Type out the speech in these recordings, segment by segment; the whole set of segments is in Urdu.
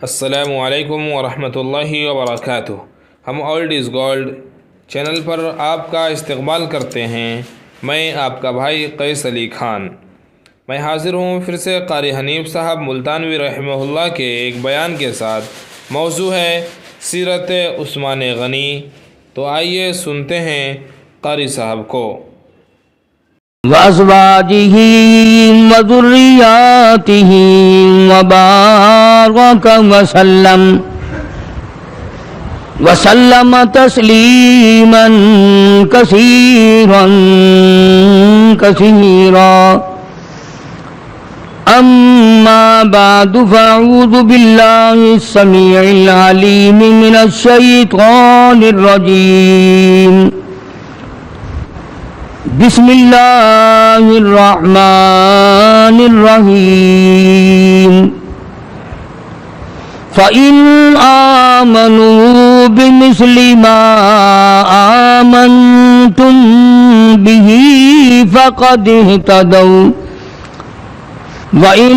السلام علیکم ورحمۃ اللہ وبرکاتہ۔ ہم اولڈ از گولڈ چینل پر آپ کا استقبال کرتے ہیں۔ میں آپ کا بھائی قیس علی خان، میں حاضر ہوں پھر سے قاری حنیف صاحب ملتانوی رحمہ اللہ کے ایک بیان کے ساتھ۔ موضوع ہے سیرت عثمان غنی۔ تو آئیے سنتے ہیں قاری صاحب کو۔ وَأَزْوَاجِهِ وَذُرِّيَّاتِهِ وَبَارَكَ وَسَلَّمَ تَسْلِيمًا كَثِيرًا أَمَّا بَعْدُ فَأَعُوذُ بِاللَّهِ السَّمِيعِ الْعَلِيمِ مِنَ الشَّيْطَانِ الرَّجِيمِ۔ بسم اللہ الرحمن الرحیم۔ فَإِنْ آمَنُوا بِمِثْلِ مَا آمَنْتُمْ بِهِ فَقَدِ اهْتَدَوْا وَإِنْ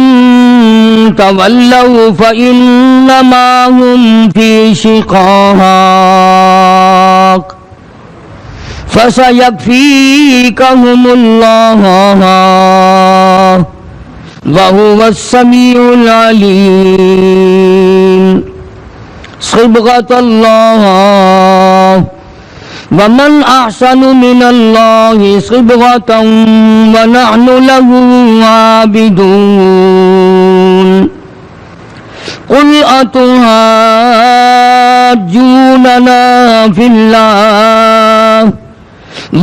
تَوَلَّوْا فَإِنَّمَا هُمْ فِي شِقَاقٍ فَسَيَكْفِيكَهُمُ اللَّهُ وَهُوَ السَّمِيعُ الْعَلِيمُ۔ صِبْغَةَ اللَّهِ وَمَنْ أَحْسَنُ مِنَ اللَّهِ صِبْغَةً وَنَحْنُ لَهُ عَابِدُونَ۔ قُلْ أَتُحَاجُّونَنَا فِي اللَّهِ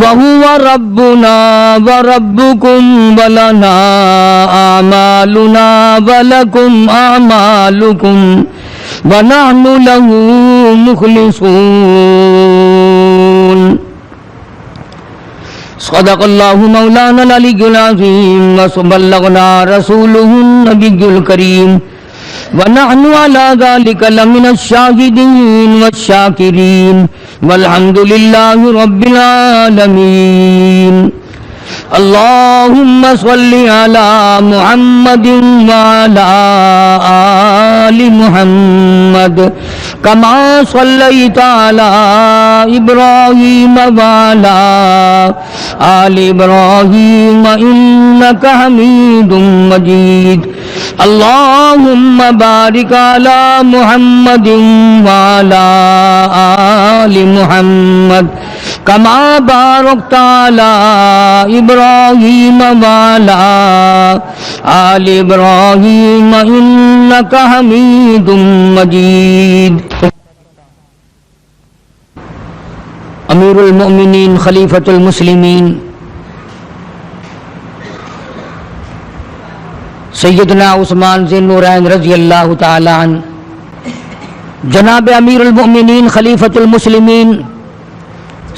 وَهُوَ رَبُّنَا وَرَبُّكُمْ وَلَنَا أَعْمَالُنَا وَلَكُمْ أَعْمَالُكُمْ وَنَحْنُ لَهُ مُخْلِصُونَ۔ صدق اللہ مولانا العلی العظیم وبلغنا رسولہ النبی الکریم وَنَحْنُ عَلَى ذَلِكَ لَمِنَ الشَّاهِدِينَ وَالشَّاكِرِينَ وَالْحَمْدُ لِلَّهِ رَبِّ الْعَالَمِينَ۔ اللهم صل على محمد وعلى آل محمد كما صليت على إبراهيم وعلى آل إبراهيم إنك حميد مجيد۔ اللهم بارك على محمد وعلى آل محمد كما باركت على إبراهيم وعلى آل إبراهيم إنك حميد مجيد۔ امیر المؤمنین خلیفۃ المسلمین سیدنا عثمان ذی النورین رضی اللہ تعالی عنہ، جناب امیر المؤمنین خلیفۃ المسلمین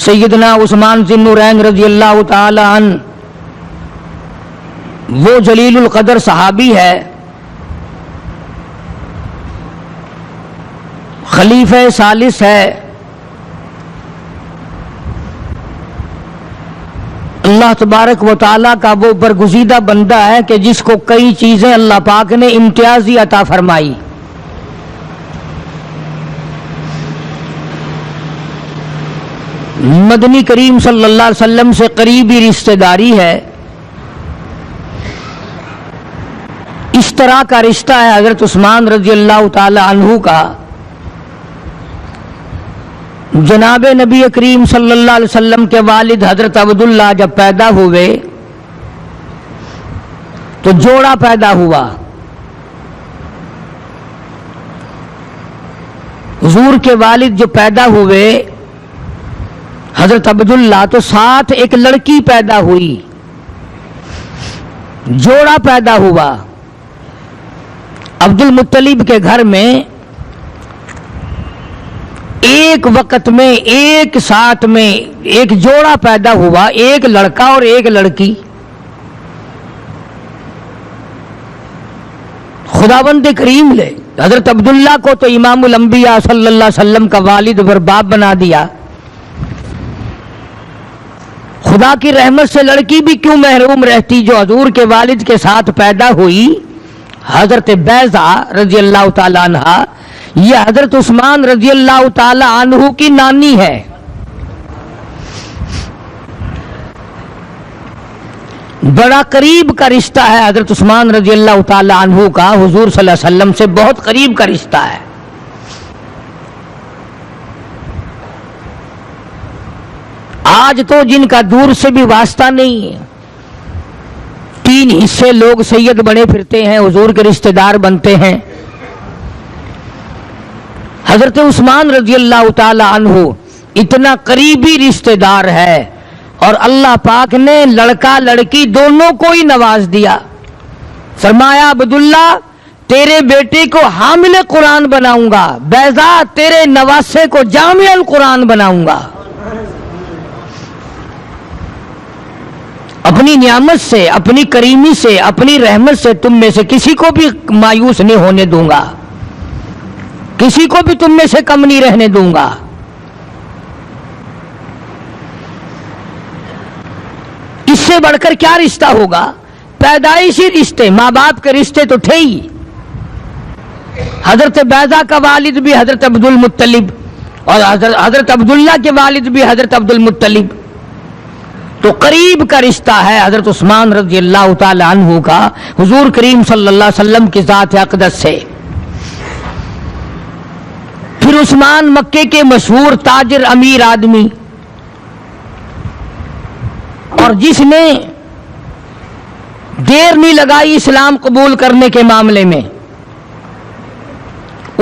سیدنا عثمان ذی النورین رضی اللہ تعالی عنہ وہ جلیل القدر صحابی ہے، خلیفہ ثالث ہے، اللہ تبارک و تعالیٰ کا وہ برگزیدہ بندہ ہے کہ جس کو کئی چیزیں اللہ پاک نے امتیازی عطا فرمائی۔ مدنی کریم صلی اللہ علیہ وسلم سے قریبی رشتہ داری ہے، اس طرح کا رشتہ ہے حضرت عثمان رضی اللہ تعالی عنہ کا۔ جناب نبی کریم صلی اللہ علیہ وسلم کے والد حضرت عبداللہ جب پیدا ہوئے تو جوڑا پیدا ہوا۔ حضور کے والد جو پیدا ہوئے حضرت عبداللہ تو ساتھ ایک لڑکی پیدا ہوئی، جوڑا پیدا ہوا۔ عبد المطلب کے گھر میں ایک وقت میں ایک ساتھ میں ایک جوڑا پیدا ہوا، ایک لڑکا اور ایک لڑکی۔ خداوند کریم نے حضرت عبداللہ کو تو امام الانبیاء صلی اللہ علیہ وسلم کا والد اور باپ بنا دیا، خدا کی رحمت سے لڑکی بھی کیوں محروم رہتی جو حضور کے والد کے ساتھ پیدا ہوئی، حضرت بیضہ رضی اللہ تعالی عنہ یہ حضرت عثمان رضی اللہ تعالی عنہ کی نانی ہے. بڑا قریب کا رشتہ ہے حضرت عثمان رضی اللہ تعالی عنہ کا حضور صلی اللہ علیہ وسلم سے بہت قریب کا رشتہ ہے. آج تو جن کا دور سے بھی واسطہ نہیں ہے, 3 حصے لوگ سید بنے پھرتے ہیں, حضور کے رشتہ دار بنتے ہیں. حضرت عثمان رضی اللہ تعالی عنہ اتنا قریبی رشتہ دار ہے, اور اللہ پاک نے لڑکا لڑکی دونوں کو ہی نواز دیا. فرمایا عبداللہ تیرے بیٹے کو حامل قرآن بناؤں گا, بیضہ تیرے نواسے کو جامع القرآن بناؤں گا. اپنی نعمت سے, اپنی کریمی سے, اپنی رحمت سے تم میں سے کسی کو بھی مایوس نہیں ہونے دوں گا, کسی کو بھی تم میں سے کم نہیں رہنے دوں گا. اس سے بڑھ کر کیا رشتہ ہوگا؟ پیدائشی رشتے, ماں باپ کے رشتے تو تھے ہی. حضرت بیضہ کا والد بھی حضرت عبد المطلب, اور حضرت عبداللہ کے والد بھی حضرت عبد المطلب. تو قریب کا رشتہ ہے حضرت عثمان رضی اللہ تعالی عنہ کا حضور کریم صلی اللہ علیہ وسلم کی ذات اقدس سے. پھر عثمان مکے کے مشہور تاجر امیر آدمی, اور جس نے دیر نہیں لگائی اسلام قبول کرنے کے معاملے میں.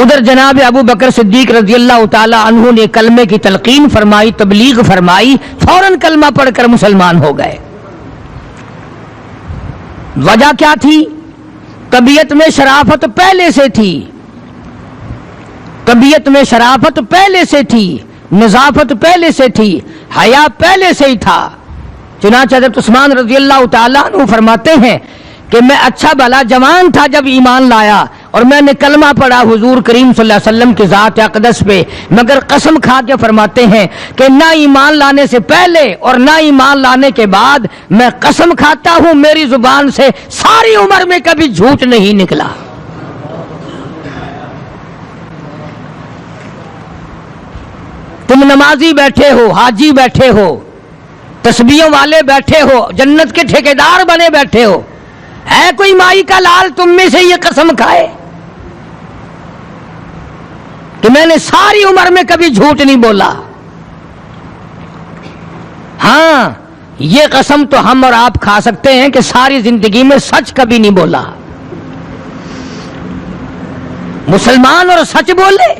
ادھر جناب ابو بکر صدیق رضی اللہ تعالی عنہ نے کلمے کی تلقین فرمائی, تبلیغ فرمائی, فوراً کلمہ پڑھ کر مسلمان ہو گئے. وجہ کیا تھی؟ طبیعت میں شرافت پہلے سے تھی, طبیعت میں شرافت پہلے سے تھی, نظافت پہلے سے تھی, حیا پہلے سے ہی تھا. چنانچہ حضرت عثمان رضی اللہ تعالیٰ عنہ فرماتے ہیں کہ میں اچھا بھلا جوان تھا جب ایمان لایا, اور میں نے کلمہ پڑھا حضور کریم صلی اللہ علیہ وسلم کی ذات اقدس پہ, مگر قسم کھا کے فرماتے ہیں کہ نہ ایمان لانے سے پہلے اور نہ ایمان لانے کے بعد میں قسم کھاتا ہوں میری زبان سے ساری عمر میں کبھی جھوٹ نہیں نکلا. تم نمازی بیٹھے ہو, حاجی بیٹھے ہو, تسبیحوں والے بیٹھے ہو, جنت کے ٹھیکیدار بنے بیٹھے ہو, ہے کوئی مائی کا لال تم میں سے یہ قسم کھائے کہ میں نے ساری عمر میں کبھی جھوٹ نہیں بولا؟ ہاں, یہ قسم تو ہم اور آپ کھا سکتے ہیں کہ ساری زندگی میں سچ کبھی نہیں بولا. مسلمان اور سچ بولے,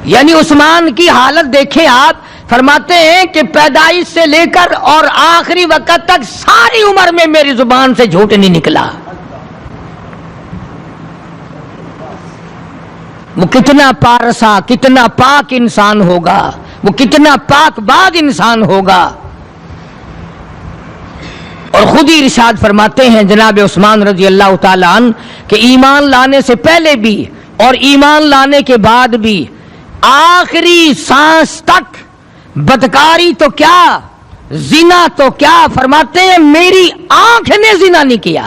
یعنی عثمان کی حالت دیکھیں آپ. فرماتے ہیں کہ پیدائش سے لے کر اور آخری وقت تک ساری عمر میں میری زبان سے جھوٹ نہیں نکلا. وہ کتنا پارسا, کتنا پاک انسان ہوگا, وہ کتنا پاک باد انسان ہوگا. اور خود ہی ارشاد فرماتے ہیں جناب عثمان رضی اللہ تعالی عنہ کہ ایمان لانے سے پہلے بھی اور ایمان لانے کے بعد بھی آخری سانس تک بدکاری تو کیا, زنا تو کیا, فرماتے ہیں میری آنکھ نے زنا نہیں کیا.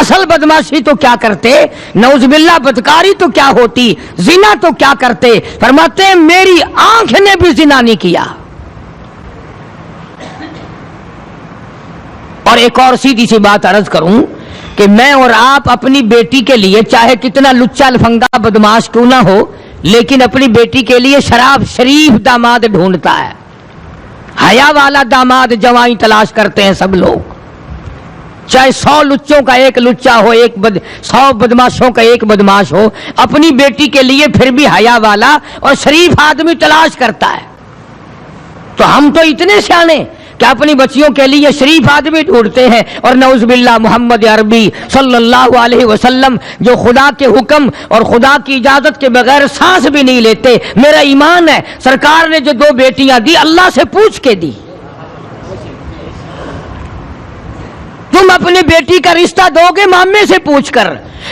اصل بدماشی تو کیا کرتے, نعوذ باللہ بدکاری تو کیا ہوتی, زنا تو کیا کرتے, فرماتے ہیں میری آنکھ نے بھی زنا نہیں کیا. اور ایک اور سیدھی سی بات عرض کروں کہ میں اور آپ اپنی بیٹی کے لیے چاہے کتنا لچا لفنگا بدماش کیوں نہ ہو, لیکن اپنی بیٹی کے لیے شریف داماد ڈھونڈتا ہے, حیا والا داماد جوائیں تلاش کرتے ہیں سب لوگ. چاہے 100 لچوں کا ایک لچا ہو, 100 بدماشوں کا ایک بدماش ہو, اپنی بیٹی کے لیے پھر بھی حیا والا اور شریف آدمی تلاش کرتا ہے. تو ہم تو اتنے سیانے کہ اپنی بچیوں کے لیے شریف آدمی ڈھونڈتے ہیں, اور نعوذ باللہ محمد عربی صلی اللہ علیہ وسلم جو خدا کے حکم اور خدا کی اجازت کے بغیر سانس بھی نہیں لیتے. میرا ایمان ہے سرکار نے جو 2 بیٹیاں دی اللہ سے پوچھ کے دی, جو تم اپنی بیٹی کا رشتہ دو گے مامے سے پوچھ کر،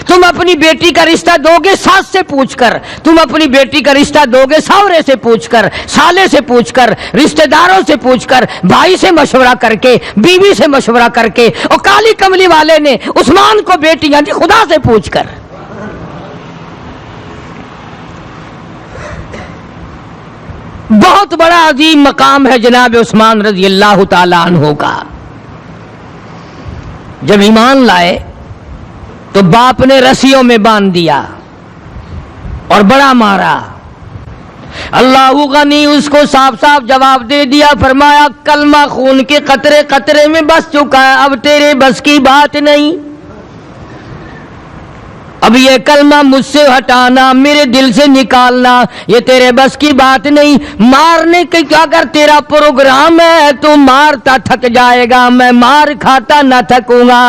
تم اپنی بیٹی کا رشتہ دو گے ساس سے پوچھ کر، تم اپنی بیٹی کا رشتہ دو گے ساورے سے پوچھ کر، سالے سے پوچھ کر، رشتہ داروں سے پوچھ کر، بھائی سے مشورہ کر کے، بیوی سے مشورہ کر کے، اور کالی کملی والے نے عثمان کو بیٹیاں دی خدا سے پوچھ کر۔ بہت بڑا عظیم مقام ہے جناب عثمان رضی اللہ تعالیٰ عنہ کا۔ جب ایمان لائے تو باپ نے رسیوں میں باندھ دیا اور بڑا مارا۔ اللہ غنی اس کو صاف صاف جواب دے دیا، فرمایا کلمہ خون کے قطرے قطرے میں بس چکا ہے، اب تیرے بس کی بات نہیں، اب یہ کلمہ مجھ سے ہٹانا، میرے دل سے نکالنا، یہ تیرے بس کی بات نہیں۔ مارنے کے کیا اگر تیرا پروگرام ہے تو مارتا تھک جائے گا، میں مار کھاتا نہ تھکوں گا۔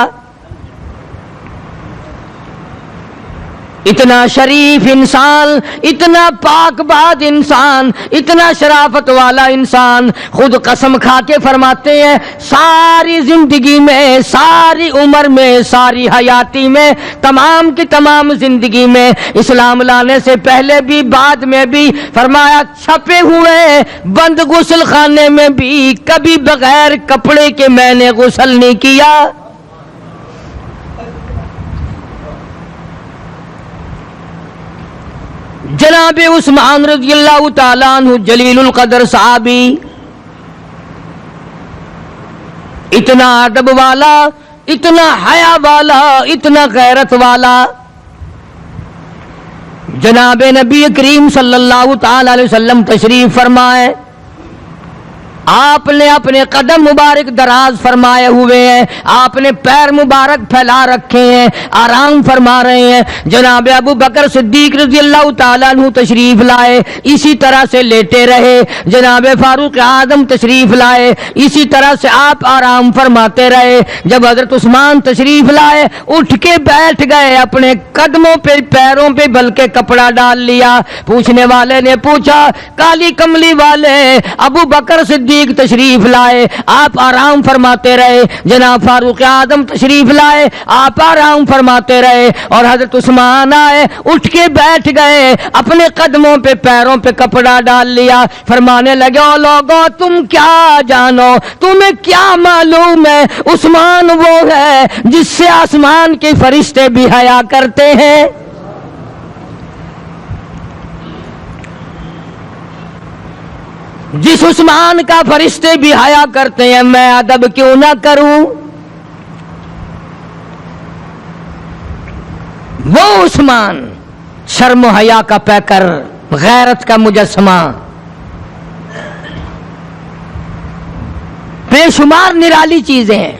اتنا شریف انسان، اتنا پاک باد انسان، اتنا شرافت والا انسان خود قسم کھا کے فرماتے ہیں ساری زندگی میں، ساری عمر میں، ساری حیاتی میں، تمام کی تمام زندگی میں، اسلام لانے سے پہلے بھی بعد میں بھی، فرمایا چھپے ہوئے بند غسل خانے میں بھی کبھی بغیر کپڑے کے میں نے غسل نہیں کیا۔ جناب عثمان رضی اللہ تعالیٰ عنہ جلیل القدر صحابی، اتنا ادب والا، اتنا حیا والا، اتنا غیرت والا، جناب نبی کریم صلی اللہ تعالی علیہ وسلم تشریف فرمائے، آپ نے اپنے قدم مبارک دراز فرمائے ہوئے ہیں، آپ نے پیر مبارک پھیلا رکھے ہیں، آرام فرما رہے ہیں۔ جناب ابو بکر صدیق رضی اللہ تعالیٰ عنہ تشریف لائے، اسی طرح سے لیٹے رہے۔ جناب فاروق اعظم تشریف لائے، اسی طرح سے آپ آرام فرماتے رہے۔ جب حضرت عثمان تشریف لائے اٹھ کے بیٹھ گئے، اپنے قدموں پہ پیروں پہ بلکہ کپڑا ڈال لیا۔ پوچھنے والے نے پوچھا کالی کملی والے ابو بکر صدیق تشریف لائے، آپ آرام فرماتے رہے، جناب فاروق اعظم تشریف لائے، آپ آرام فرماتے رہے، اور حضرت عثمان آئے اٹھ کے بیٹھ گئے، اپنے قدموں پہ پیروں پہ کپڑا ڈال لیا، فرمانے لگے او لوگو تم کیا جانو، تمہیں کیا معلوم ہے عثمان وہ ہے جس سے آسمان کے فرشتے بھی حیا کرتے ہیں۔ جس عثمان کا فرشتے بھی حیا کرتے ہیں میں ادب کیوں نہ کروں؟ وہ عثمان شرم و حیا کا پیکر، غیرت کا مجسمہ، بے شمار نرالی چیزیں ہیں۔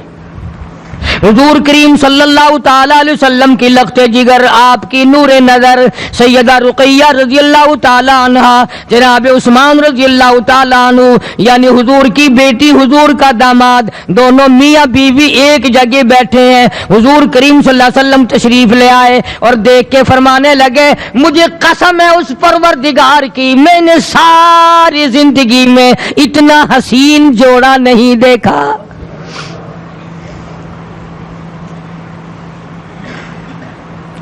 حضور کریم صلی اللہ تعالی علیہ وسلم کی لخت جگر، آپ کی نور نظر سیدہ رقیہ رضی اللہ تعالی عنہا، جناب عثمان رضی اللہ تعالی عنہ یعنی حضور کی بیٹی، حضور کا داماد، دونوں میاں بیوی ایک جگہ بیٹھے ہیں۔ حضور کریم صلی اللہ علیہ وسلم تشریف لے آئے اور دیکھ کے فرمانے لگے مجھے قسم ہے اس پروردگار کی، میں نے ساری زندگی میں اتنا حسین جوڑا نہیں دیکھا۔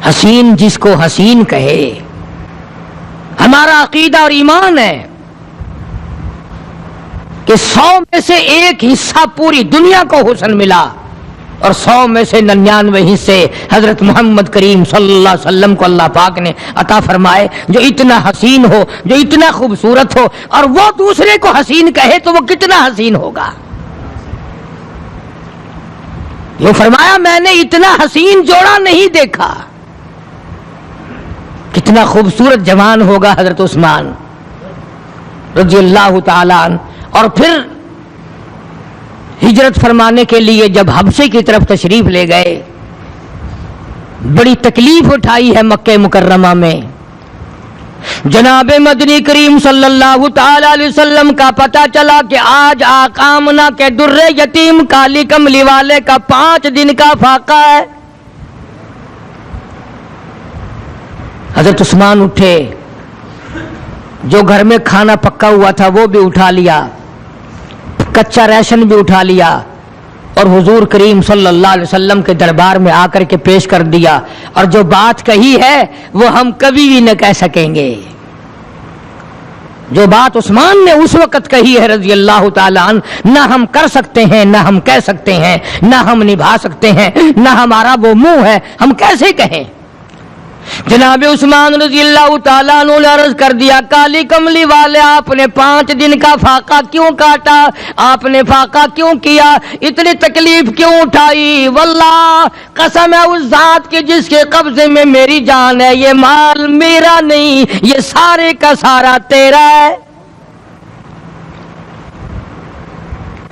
حسین جس کو حسین کہے، ہمارا عقیدہ اور ایمان ہے کہ 100 میں سے ایک حصہ پوری دنیا کو حسن ملا اور 100 میں سے 99 حصے حضرت محمد کریم صلی اللہ علیہ وسلم کو اللہ پاک نے عطا فرمائے، جو اتنا حسین ہو، جو اتنا خوبصورت ہو، اور وہ دوسرے کو حسین کہے تو وہ کتنا حسین ہوگا۔ یہ فرمایا میں نے اتنا حسین جوڑا نہیں دیکھا۔ کتنا خوبصورت جوان ہوگا حضرت عثمان رضی اللہ تعالیٰ عنہ۔ اور پھر ہجرت فرمانے کے لیے جب حبشے کی طرف تشریف لے گئے، بڑی تکلیف اٹھائی ہے مکہ مکرمہ میں۔ جناب مدنی کریم صلی اللہ تعالی علیہ وسلم کا پتہ چلا کہ آج آقا آمنہ کے در یتیم کالی کملی والے کا 5 دن کا فاقہ ہے۔ حضرت عثمان اٹھے، جو گھر میں کھانا پکا ہوا تھا وہ بھی اٹھا لیا، کچا ریشن بھی اٹھا لیا، اور حضور کریم صلی اللہ علیہ وسلم کے دربار میں آ کر کے پیش کر دیا، اور جو بات کہی ہے وہ ہم کبھی بھی نہ کہہ سکیں گے۔ جو بات عثمان نے اس وقت کہی ہے رضی اللہ تعالیٰ عنہ، نہ ہم کر سکتے ہیں، نہ ہم کہہ سکتے ہیں، نہ ہم نبھا سکتے ہیں، نہ ہمارا وہ منہ ہے، ہم کیسے کہیں۔ جناب عثمان رضی اللہ تعالیٰ عنہ نے عرض کر دیا، کالی کملی والے آپ نے 5 دن کا فاقہ کیوں کاٹا، آپ نے فاقہ کیوں کیا، اتنی تکلیف کیوں اٹھائی؟ واللہ قسم ہے اس ذات کے جس کے قبضے میں میری جان ہے، یہ مال میرا نہیں، یہ سارے کا سارا تیرا ہے۔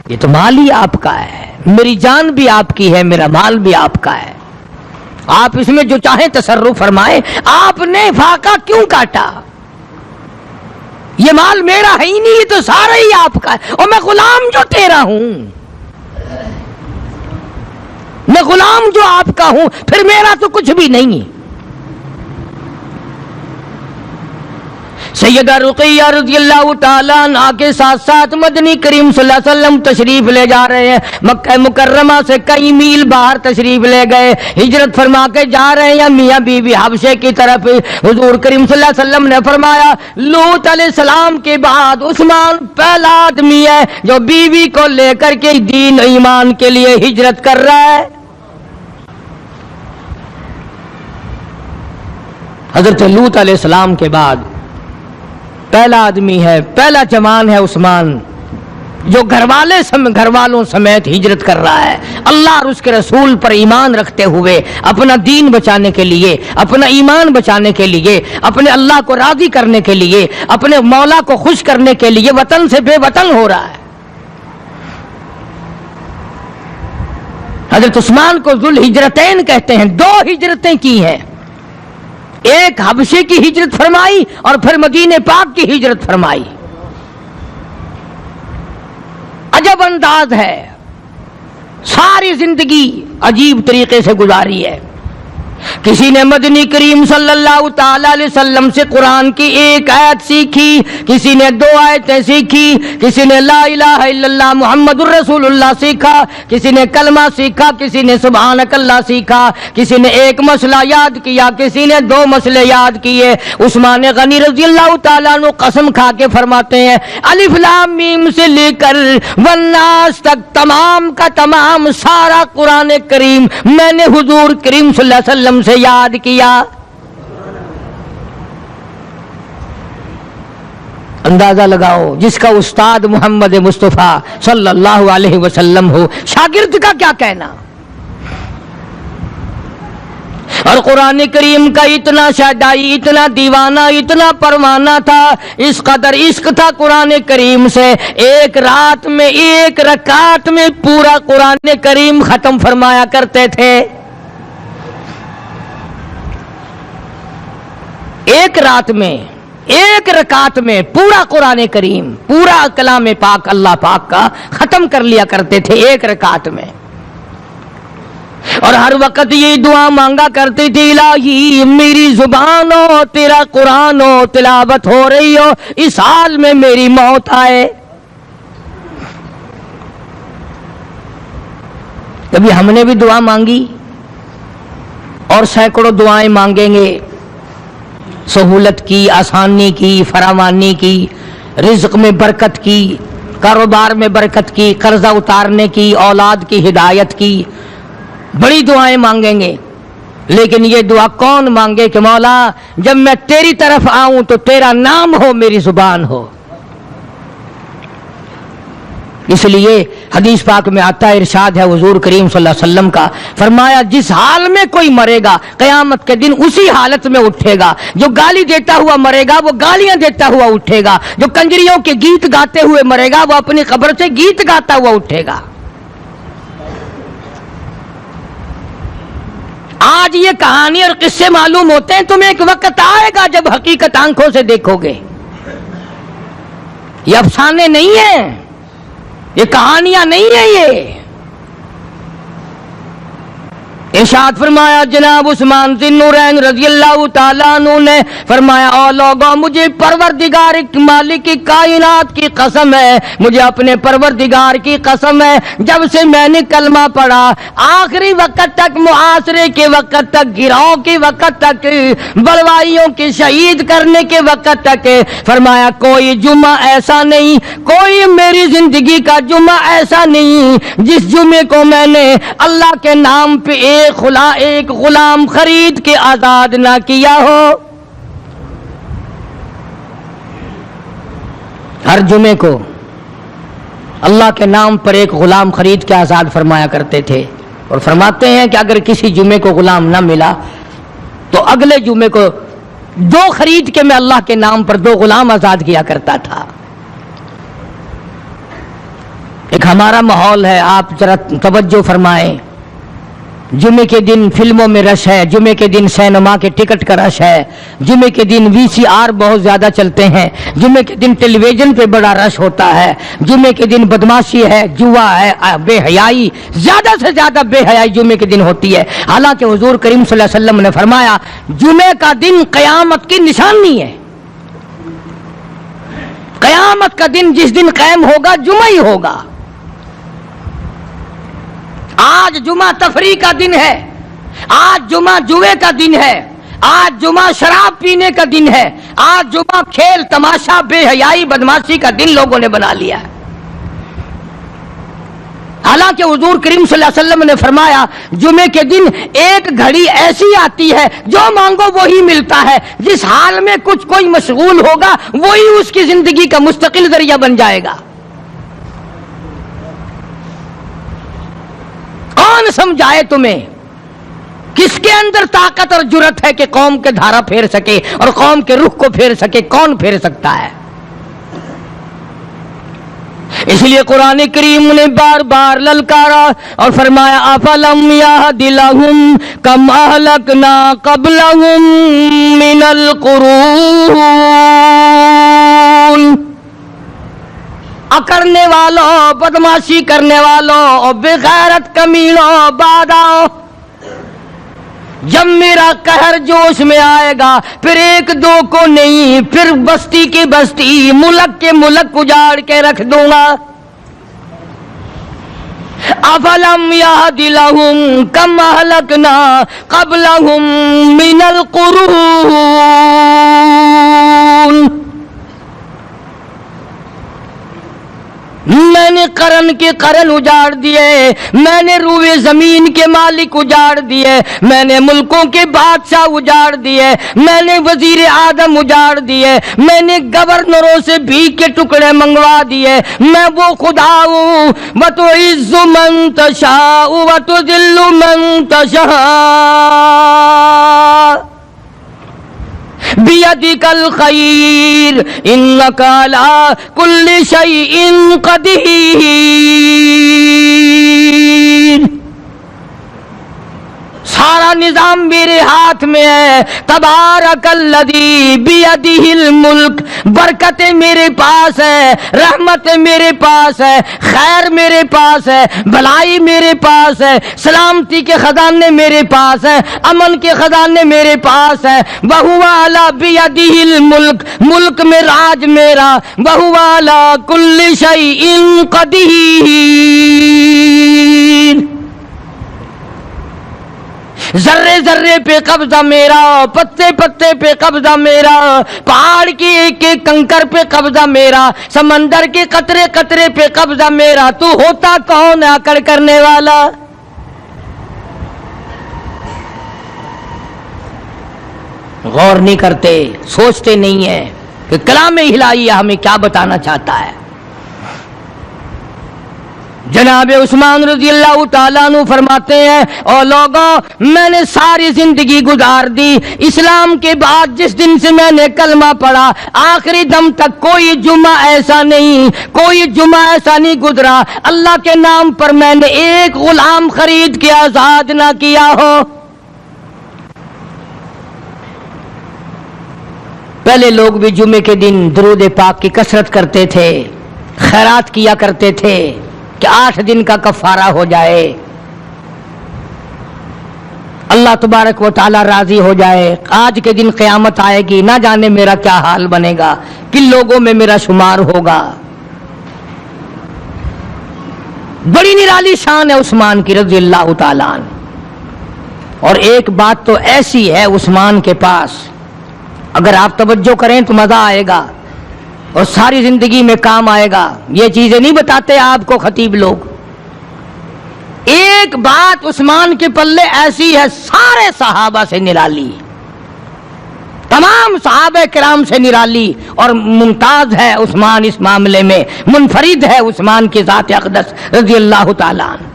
یہ تو مال ہی آپ کا ہے، میری جان بھی آپ کی ہے، میرا مال بھی آپ کا ہے، آپ اس میں جو چاہیں تصرف فرمائیں۔ آپ نے فاقہ کیوں کاٹا؟ یہ مال میرا ہے ہی نہیں، یہ تو سارا ہی آپ کا ہے، اور میں غلام جو تیرا ہوں، میں غلام جو آپ کا ہوں، پھر میرا تو کچھ بھی نہیں۔ سیدہ رقیہ رضی اللہ تعالیٰ عنہ کے ساتھ ساتھ مدنی کریم صلی اللہ علیہ وسلم تشریف لے جا رہے ہیں، مکہ مکرمہ سے کئی میل باہر تشریف لے گئے، ہجرت فرما کے جا رہے ہیں میاں بیوی حبشے کی طرف۔ حضور کریم صلی اللہ علیہ وسلم نے فرمایا، لوط علیہ السلام کے بعد عثمان پہلا آدمی ہے جو بیوی کو لے کر کے دین ایمان کے لیے ہجرت کر رہا ہے۔ حضرت لوط علیہ السلام کے بعد پہلا آدمی ہے، پہلا جوان ہے عثمان، جو گھر والوں سمیت ہجرت کر رہا ہے، اللہ اور اس کے رسول پر ایمان رکھتے ہوئے، اپنا دین بچانے کے لیے، اپنا ایمان بچانے کے لیے، اپنے اللہ کو راضی کرنے کے لیے، اپنے مولا کو خوش کرنے کے لیے وطن سے بے وطن ہو رہا ہے۔ حضرت عثمان کو ذو الہجرتین کہتے ہیں، 2 ہجرتیں کی ہیں، ایک حبشے کی ہجرت فرمائی اور پھر مدینہ پاک کی ہجرت فرمائی۔ عجب انداز ہے، ساری زندگی عجیب طریقے سے گزاری ہے۔ کسی نے مدنی کریم صلی اللہ تعالی علیہ وسلم سے قرآن کی 1 آیت سیکھی، کسی نے 2 آیتیں سیکھی، کسی نے لا الہ الا اللہ محمد الرسول اللہ سیکھا، کسی نے کلمہ سیکھا، کسی نے سبحانک اللہ سیکھا، کسی نے 1 مسئلہ یاد کیا، کسی نے 2 مسئلے یاد کیے۔ عثمان غنی رضی اللہ تعالیٰ عنہ قسم کھا کے فرماتے ہیں، الف لام میم سے لے کر والناس تک تمام کا تمام سارا قرآن کریم میں نے حضور کریم صلی اللہ علیہ وسلم سے یاد کیا۔ اندازہ لگاؤ، جس کا استاد محمد مصطفیٰ صلی اللہ علیہ وسلم ہو، شاگرد کا کیا کہنا؟ اور قرآن کریم کا اتنا شادائی، اتنا دیوانہ، اتنا پروانہ تھا، اس قدر عشق تھا قرآن کریم سے، 1 رات میں 1 رکعت میں پورا قرآن کریم ختم فرمایا کرتے تھے۔ 1 رات میں 1 رکعت میں پورا قرآن کریم، پورا کلام پاک اللہ پاک کا ختم کر لیا کرتے تھے 1 رکعت میں۔ اور ہر وقت یہ دعا مانگا کرتی تھی، الہی میری زبان ہو، تیرا قرآن ہو، تلاوت ہو رہی ہو، اس حال میں میری موت آئے۔ کبھی ہم نے بھی دعا مانگی اور سینکڑوں دعائیں مانگیں گے، سہولت کی، آسانی کی، فراوانی کی، رزق میں برکت کی، کاروبار میں برکت کی، قرضہ اتارنے کی، اولاد کی ہدایت کی، بڑی دعائیں مانگیں گے، لیکن یہ دعا کون مانگے کہ مولا جب میں تیری طرف آؤں تو تیرا نام ہو، میری زبان ہو۔ اس لیے حدیث پاک میں آتا ہے، ارشاد ہے حضور کریم صلی اللہ علیہ وسلم کا، فرمایا جس حال میں کوئی مرے گا قیامت کے دن اسی حالت میں اٹھے گا، جو گالی دیتا ہوا مرے گا وہ گالیاں دیتا ہوا اٹھے گا، جو کنجریوں کے گیت گاتے ہوئے مرے گا وہ اپنی قبر سے گیت گاتا ہوا اٹھے گا۔ آج یہ کہانی اور قصے معلوم ہوتے ہیں، تمہیں ایک وقت آئے گا جب حقیقت آنکھوں سے دیکھو گے۔ یہ افسانے نہیں ہیں، یہ کہانیاں نہیں ہیں، یہ ارشاد فرمایا جناب عثمان ذی النورین رضی اللہ تعالیٰ عنہ نے فرمایا او لوگوں مجھے پروردگار مالک کی کائنات کی قسم ہے، مجھے اپنے پروردگار کی قسم ہے، جب سے میں نے کلمہ پڑھا آخری وقت تک، محاصرے کے وقت تک، گراؤ کے وقت تک، بلوائیوں کے شہید کرنے کے وقت تک، فرمایا کوئی جمعہ ایسا نہیں، کوئی میری زندگی کا جمعہ ایسا نہیں جس جمعے کو میں نے اللہ کے نام پہ ایک غلام خرید کے آزاد نہ کیا ہو۔ ہر جمعے کو اللہ کے نام پر ایک غلام خرید کے آزاد فرمایا کرتے تھے، اور فرماتے ہیں کہ اگر کسی جمعے کو غلام نہ ملا تو اگلے جمعے کو 2 خرید کے میں اللہ کے نام پر 2 غلام آزاد کیا کرتا تھا۔ ایک ہمارا ماحول ہے، آپ ذرا توجہ فرمائیں۔ جمعے کے دن فلموں میں رش ہے، جمعے کے دن سینما کے ٹکٹ کا رش ہے، جمعے کے دن VCR بہت زیادہ چلتے ہیں، جمعے کے دن ٹیلی ویژن پہ بڑا رش ہوتا ہے، جمعے کے دن بدماشی ہے، جوا ہے، بے حیائی، زیادہ سے زیادہ بے حیائی جمعے کے دن ہوتی ہے۔ حالانکہ حضور کریم صلی اللہ علیہ وسلم نے فرمایا جمعے کا دن قیامت کی نشانی ہے، قیامت کا دن جس دن قائم ہوگا جمعہ ہی ہوگا۔ آج جمعہ تفریح کا دن ہے، آج جمعہ جوے کا دن ہے، آج جمعہ شراب پینے کا دن ہے، آج جمعہ کھیل تماشا بے حیائی بدماشی کا دن لوگوں نے بنا لیا ہے۔ حالانکہ حضور کریم صلی اللہ علیہ وسلم نے فرمایا جمعے کے دن ایک گھڑی ایسی آتی ہے جو مانگو وہی ملتا ہے، جس حال میں کوئی مشغول ہوگا وہی اس کی زندگی کا مستقل ذریعہ بن جائے گا۔ کون سمجھائے تمہیں؟ کس کے اندر طاقت اور جرت ہے کہ قوم کے دھارا پھیر سکے اور قوم کے رخ کو پھیر سکے؟ کون پھیر سکتا ہے؟ اس لیے قرآن کریم نے بار بار للکارا اور فرمایا افلم یہد لہم کم اہلکنا قبلہم من القرون، اکڑنے والوں، بدماشی کرنے والوں اور بے غیرت کمینوں، بعد آؤ، جب میرا قہر جوش میں آئے گا پھر 1-2 کو نہیں، پھر بستی کی بستی، ملک کے ملک اجاڑ کے رکھ دوں گا۔ افلم یہد لہم کم اہلکنا قبلہم من القرون، میں نے قرن کے قرن اجاڑ دیے، میں نے روئے زمین کے مالک اجاڑ دیے، میں نے ملکوں کے بادشاہ اجاڑ دیے، میں نے وزیر اعظم اجاڑ دیے، میں نے گورنروں سے بھیک کے ٹکڑے منگوا دیے۔ میں وہ خدا ہوں وَتُعِزُّ مَن تَشَاءُ وَتُذِلُّ مَن تَشَاءُ بِيَدِكَ الْخَيْرُ إِنَّكَ عَلَى كُلِّ شَيْءٍ قَدِيرٌ۔ سارا نظام میرے ہاتھ میں ہے۔ تبارک الذی بیدہ الملک، برکتیں میرے پاس ہے، رحمتیں میرے پاس ہے، خیر میرے پاس ہے، بھلائی میرے پاس ہے، سلامتی کے خزانے میرے پاس ہے، امن کے خزانے میرے پاس ہے۔ وہو علی بیدہ الملک، ملک میں راج میرا، وہو علی کل شیء قدیر۔ ذرے ذرے پہ قبضہ میرا، پتے پتے پہ قبضہ میرا، پہاڑ کی ایک ایک کنکر پہ قبضہ میرا، سمندر کے قطرے قطرے پہ قبضہ میرا۔ تو ہوتا کون ہے اکڑ کرنے والا؟ غور نہیں کرتے، سوچتے نہیں ہیں کہ کلام الہی ہمیں کیا بتانا چاہتا ہے۔ جناب عثمان رضی اللہ تعالیٰ عنہ فرماتے ہیں اور لوگوں میں نے ساری زندگی گزار دی، اسلام کے بعد جس دن سے میں نے کلمہ پڑھا آخری دم تک کوئی جمعہ ایسا نہیں، کوئی جمعہ ایسا نہیں گزرا اللہ کے نام پر میں نے ایک غلام خرید کے آزاد نہ کیا ہو۔ پہلے لوگ بھی جمعے کے دن درود پاک کی کثرت کرتے تھے، خیرات کیا کرتے تھے کہ 8 دن کا کفارہ ہو جائے۔ اللہ تبارک و تعالی راضی ہو جائے، آج کے دن قیامت آئے گی، نہ جانے میرا کیا حال بنے گا، کن لوگوں میں میرا شمار ہوگا۔ بڑی نرالی شان ہے عثمان کی رضی اللہ تعالیٰ عنہ۔ اور ایک بات تو ایسی ہے عثمان کے پاس، اگر آپ توجہ کریں تو مزہ آئے گا اور ساری زندگی میں کام آئے گا۔ یہ چیزیں نہیں بتاتے آپ کو خطیب لوگ۔ ایک بات عثمان کے پلے ایسی ہے، سارے صحابہ سے نرالی، تمام صحابہ کرام سے نرالی، اور ممتاز ہے عثمان اس معاملے میں، منفرد ہے عثمان کی ذات اقدس رضی اللہ تعالیٰ عنہ۔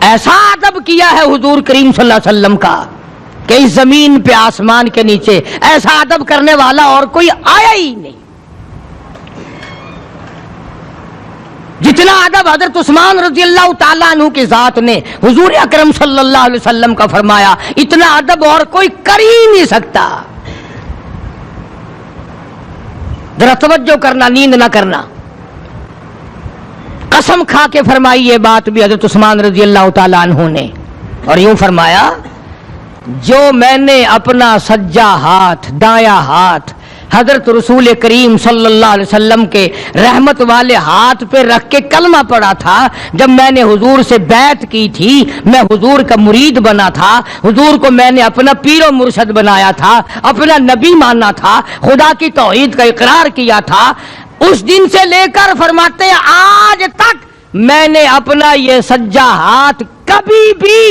ایسا ادب کیا ہے حضور کریم صلی اللہ علیہ وسلم کا کہ اس زمین پہ آسمان کے نیچے ایسا ادب کرنے والا اور کوئی آیا ہی نہیں۔ جتنا ادب حضرت عثمان رضی اللہ تعالیٰ عنہ کی ذات نے حضور اکرم صلی اللہ علیہ وسلم کا فرمایا، اتنا ادب اور کوئی کر ہی نہیں سکتا۔ ذرا توجہ کرنا، نیند نہ کرنا۔ قسم کھا کے فرمائی یہ بات بھی حضرت عثمان رضی اللہ تعالیٰ عنہ نے، اور یوں فرمایا، جو میں نے اپنا سجا ہاتھ، دایاں ہاتھ حضرت رسول کریم صلی اللہ علیہ وسلم کے رحمت والے ہاتھ پہ رکھ کے کلمہ پڑھا تھا، جب میں نے حضور سے بیعت کی تھی، میں حضور کا مرید بنا تھا، حضور کو میں نے اپنا پیر و مرشد بنایا تھا، اپنا نبی مانا تھا، خدا کی توحید کا اقرار کیا تھا، اس دن سے لے کر فرماتے ہیں آج تک میں نے اپنا یہ سجا ہاتھ کبھی بھی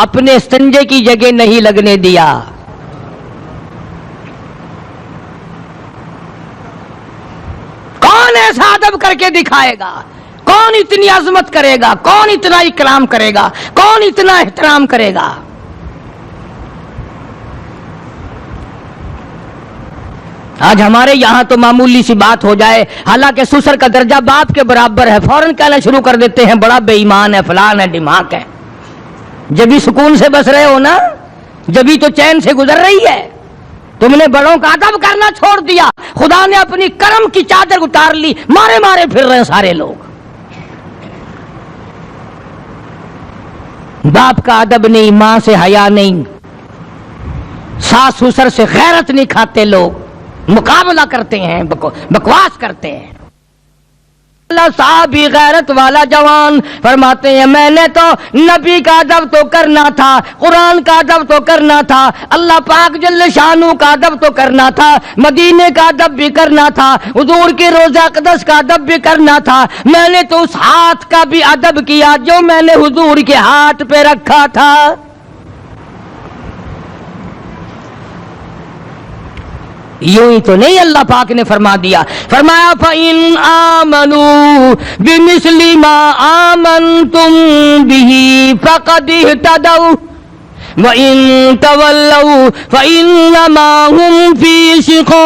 اپنے استنجے کی جگہ نہیں لگنے دیا۔ کون ایسا ادب کر کے دکھائے گا؟ کون اتنی عظمت کرے گا؟ کون اتنا اکرام کرے گا؟ کون اتنا احترام کرے گا؟ آج ہمارے یہاں تو معمولی سی بات ہو جائے، حالانکہ سسر کا درجہ باپ کے برابر ہے، فوراً کہنا شروع کر دیتے ہیں بڑا بے ایمان ہے، فلان ہے، دماغ ہے۔ جبھی سکون سے بس رہے ہو نا، جبھی تو چین سے گزر رہی ہے۔ تم نے بڑوں کا ادب کرنا چھوڑ دیا، خدا نے اپنی کرم کی چادر اتار لی، مارے مارے پھر رہے سارے لوگ۔ باپ کا ادب نہیں، ماں سے حیا نہیں، ساس سسر سے غیرت نہیں کھاتے، لوگ مقابلہ کرتے ہیں، بکواس کرتے ہیں۔ اللہ صاحب بھی غیرت والا جوان فرماتے ہیں میں نے تو نبی کا ادب تو کرنا تھا، قرآن کا ادب تو کرنا تھا، اللہ پاک جل شانہ کا ادب تو کرنا تھا، مدینے کا ادب بھی کرنا تھا، حضور کے روضہ اقدس کا ادب بھی کرنا تھا، میں نے تو اس ہاتھ کا بھی ادب کیا جو میں نے حضور کے ہاتھ پہ رکھا تھا۔ یوں ہی تو نہیں، اللہ پاک نے فرما دیا، فرمایا فَإِنْ آمَنُوا بِمِثْلِ مَا آمَنْتُمْ بِهِ فَقَدِ اهْتَدَوْا وَإِنْ تَوَلَّوْا فَإِنَّمَا هُمْ فِي شِقَاقٍ۔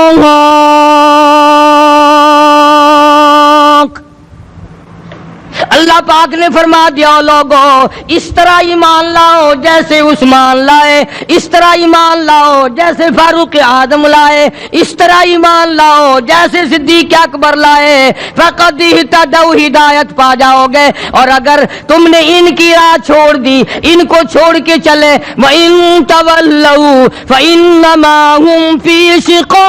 اللہ پاک نے فرما دیا لوگو اس طرح ایمان لاؤ جیسے عثمان لائے، اس طرح ایمان لاؤ جیسے فاروق اعظم لائے، اس طرح ایمان لاؤ جیسے صدیق اکبر لائے، فقد اہتدوا ہدایت پا جاؤ گے۔ اور اگر تم نے ان کی راہ چھوڑ دی، ان کو چھوڑ کے چلے، وَإِن تَوَلَّوْا فَإِنَّمَا هُمْ فِي شِقَاقٍ،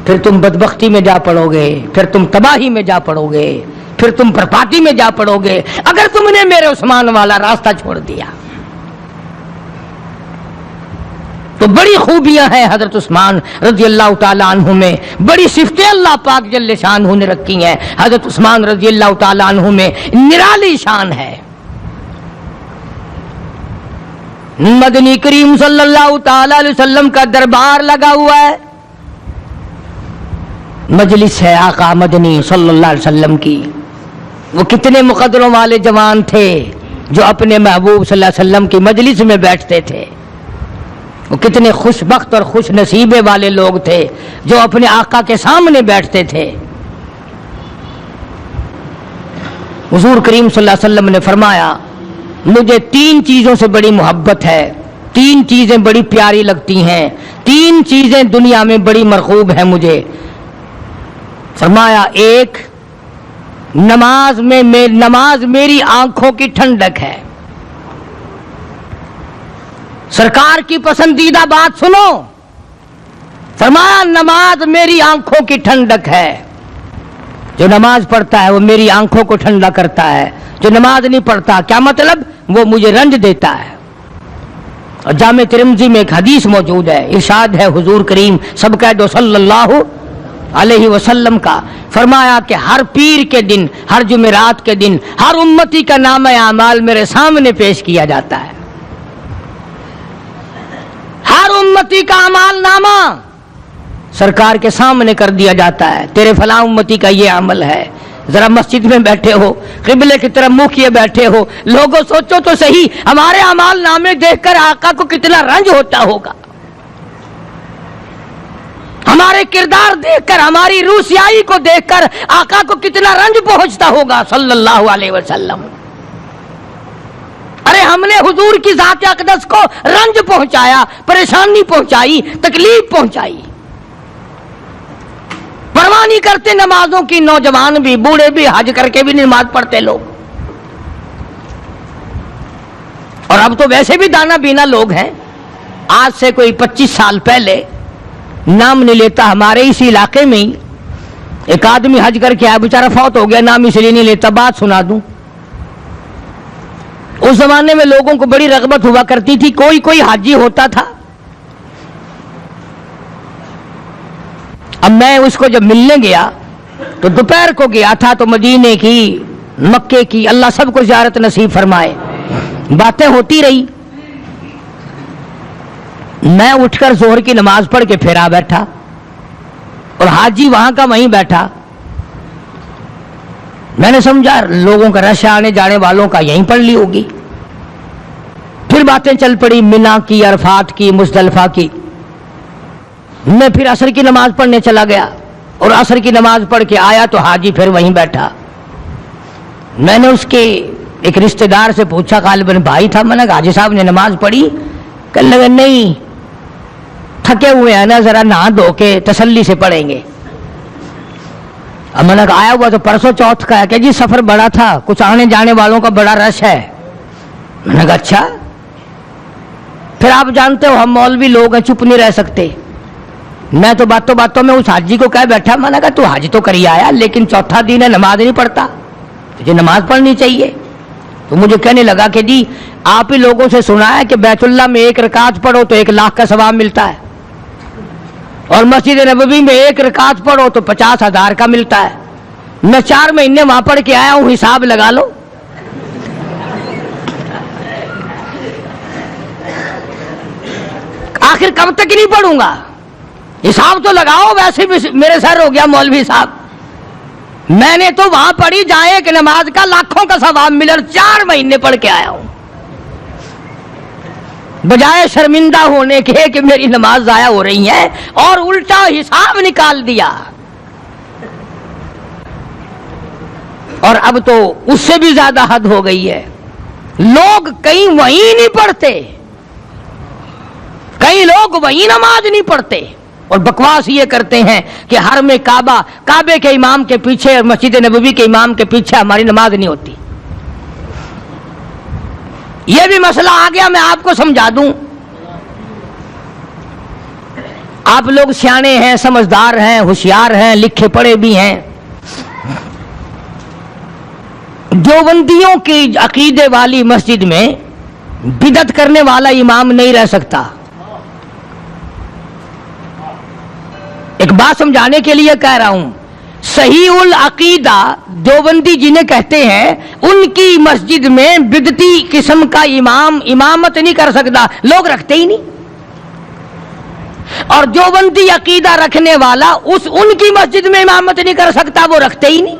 پھر تم بدبختی میں جا پڑو گے، پھر تم تباہی میں جا پڑو گے، پھر تم بربادی میں جا پڑو گے اگر تم نے میرے عثمان والا راستہ چھوڑ دیا۔ تو بڑی خوبیاں ہیں حضرت عثمان رضی اللہ تعالیٰ عنہ میں، بڑی صفتیں اللہ پاک جل شانہ نے رکھی ہیں حضرت عثمان رضی اللہ تعالیٰ عنہ میں، نرالی شان ہے۔ مدنی کریم صلی اللہ تعالیٰ علیہ وسلم کا دربار لگا ہوا ہے، مجلس ہے آقا مدنی صلی اللہ علیہ وسلم کی۔ وہ کتنے مقدروں والے جوان تھے جو اپنے محبوب صلی اللہ علیہ وسلم کی مجلس میں بیٹھتے تھے، وہ کتنے خوش بخت اور خوش نصیبے والے لوگ تھے جو اپنے آقا کے سامنے بیٹھتے تھے۔ حضور کریم صلی اللہ علیہ وسلم نے فرمایا مجھے 3 چیزوں سے بڑی محبت ہے، 3 چیزیں بڑی پیاری لگتی ہیں، 3 چیزیں دنیا میں بڑی مرغوب ہیں مجھے۔ فرمایا 1 نماز میری آنکھوں کی ٹھنڈک ہے. سرکار کی پسندیدہ بات سنو، فرمایا نماز میری آنکھوں کی ٹھنڈک ہے. جو نماز پڑھتا ہے وہ میری آنکھوں کو ٹھنڈا کرتا ہے، جو نماز نہیں پڑھتا کیا مطلب؟ وہ مجھے رنج دیتا ہے. اور جامع ترمذی میں ایک حدیث موجود ہے، ارشاد ہے حضور کریم سب کہہ دو صلی اللہ علیہ وسلم کا، فرمایا کہ ہر پیر کے دن، ہر جمعرات کے دن ہر امتی کا نامہ اعمال میرے سامنے پیش کیا جاتا ہے. ہر امتی کا اعمال نامہ سرکار کے سامنے کر دیا جاتا ہے. تیرے فلاں امتی کا یہ عمل ہے. ذرا مسجد میں بیٹھے ہو، قبلے کی طرف منہ کیے بیٹھے ہو، لوگوں سوچو تو صحیح ہمارے اعمال نامے دیکھ کر آقا کو کتنا رنج ہوتا ہوگا. ہمارے کردار دیکھ کر، ہماری روح سیاہی کو دیکھ کر آقا کو کتنا رنج پہنچتا ہوگا صلی اللہ علیہ وسلم. ارے ہم نے حضور کی ذات اقدس کو رنج پہنچایا، پریشانی پہنچائی، تکلیف پہنچائی. پرواہ نہیں کرتے نمازوں کی، نوجوان بھی، بوڑھے بھی، حج کر کے بھی نماز پڑھتے لوگ. اور اب تو ویسے بھی دانا بینا لوگ ہیں. آج سے کوئی 25 سال پہلے، نام نہیں لیتا، ہمارے اسی علاقے میں ہی ایک آدمی حج کر کے آیا، بیچارہ فوت ہو گیا، نام اس لیے نہیں لیتا، بات سنا دوں. اس زمانے میں لوگوں کو بڑی رغبت ہوا کرتی تھی، کوئی حاجی ہوتا تھا. اب میں اس کو جب ملنے گیا تو دوپہر کو گیا تھا، تو مدینے کی، مکے کی، اللہ سب کو زیارت نصیب فرمائے، باتیں ہوتی رہی. میں اٹھ کر ظہر کی نماز پڑھ کے پھر آ بیٹھا، اور حاجی وہاں کا وہیں بیٹھا. میں نے سمجھا لوگوں کا رش آنے جانے والوں کا یہیں پڑھ لی ہوگی. پھر باتیں چل پڑی منا کی، عرفات کی، مزدلفہ کی. میں پھر عصر کی نماز پڑھنے چلا گیا، اور عصر کی نماز پڑھ کے آیا تو حاجی پھر وہیں بیٹھا. میں نے اس کے ایک رشتہ دار سے پوچھا، غالباً بھائی تھا، میں نے کہا حاجی صاحب نے نماز پڑھی؟ کہنے لگا نہیں، تھکے ہوئے ہیں نا، ذرا نہا دھو کے تسلی سے پڑھیں گے. اب میں نے کہا آیا ہوا تو پرسوں چوتھ کا ہے. کہ جی سفر بڑا تھا، کچھ آنے جانے والوں کا بڑا رش ہے. میں نے کہا اچھا. پھر آپ جانتے ہو ہم مولوی لوگ ہیں، چپ نہیں رہ سکتے. میں تو باتوں میں اس حاجی کو کہہ بیٹھا، میں نے کہا تو حج تو کری آیا، لیکن چوتھا دن ہے، نماز نہیں پڑھتا، تجھے نماز پڑھنی چاہیے. تو مجھے کہنے لگا کہ جی آپ ہی لوگوں سے سنا ہے کہ بیت اللہ میں 1 رکعت پڑھو تو 1 لاکھ کا ثواب ملتا ہے، اور مسجد نبوی میں 1 رکعت پڑھو تو 50,000 کا ملتا ہے. میں 4 مہینے وہاں پڑھ کے آیا ہوں، حساب لگا لو. آخر کب تک نہیں پڑھوں گا؟ حساب تو لگاؤ. ویسے بھی میرے سر ہو گیا مولوی صاحب. میں نے تو وہاں پڑھی جائے ایک نماز کا لاکھوں کا ثواب ملے، 4 مہینے پڑھ کے آیا ہوں. بجائے شرمندہ ہونے کے کہ میری نماز ضائع ہو رہی ہے، اور الٹا حساب نکال دیا. اور اب تو اس سے بھی زیادہ حد ہو گئی ہے. لوگ کہیں وہیں نہیں پڑھتے، کئی لوگ وہیں نماز نہیں پڑھتے، اور بکواس یہ کرتے ہیں کہ ہر میں کعبے کے امام کے پیچھے اور مسجد نبوی کے امام کے پیچھے ہماری نماز نہیں ہوتی. یہ بھی مسئلہ آ گیا، میں آپ کو سمجھا دوں. آپ لوگ سیانے ہیں، سمجھدار ہیں، ہوشیار ہیں، لکھے پڑھے بھی ہیں. دیوبندیوں کی عقیدے والی مسجد میں بدعت کرنے والا امام نہیں رہ سکتا. ایک بات سمجھانے کے لیے کہہ رہا ہوں، صحیح العقیدہ دیوبندی جنہیں کہتے ہیں، ان کی مسجد میں بدعتی قسم کا امام امامت نہیں کر سکتا، لوگ رکھتے ہی نہیں. اور دیوبندی عقیدہ رکھنے والا ان کی مسجد میں امامت نہیں کر سکتا، وہ رکھتے ہی نہیں.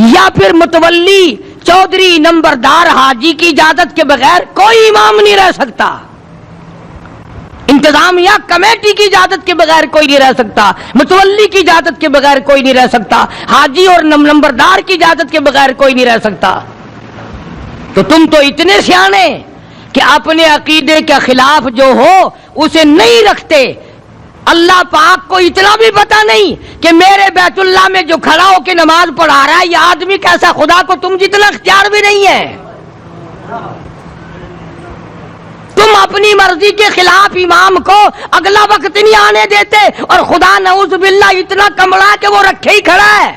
یا پھر متولی چودھری نمبردار حاجی کی اجازت کے بغیر کوئی امام نہیں رہ سکتا، انتظامیہ کمیٹی کی اجازت کے بغیر کوئی نہیں رہ سکتا، متولی کی اجازت کے بغیر کوئی نہیں رہ سکتا، حاجی اور نمبردار کی اجازت کے بغیر کوئی نہیں رہ سکتا. تو تم تو اتنے سیانے کہ اپنے عقیدے کے خلاف جو ہو اسے نہیں رکھتے. اللہ پاک کو اتنا بھی پتا نہیں کہ میرے بیت اللہ میں جو کھڑا ہو کے نماز پڑھا رہا ہے یہ آدمی کیسا؟ خدا کو تم جتنا اختیار بھی نہیں ہے. تم اپنی مرضی کے خلاف امام کو اگلا وقت نہیں آنے دیتے اور خدا نعوذ باللہ اتنا کمڑا کہ وہ رکھے ہی کھڑا ہے.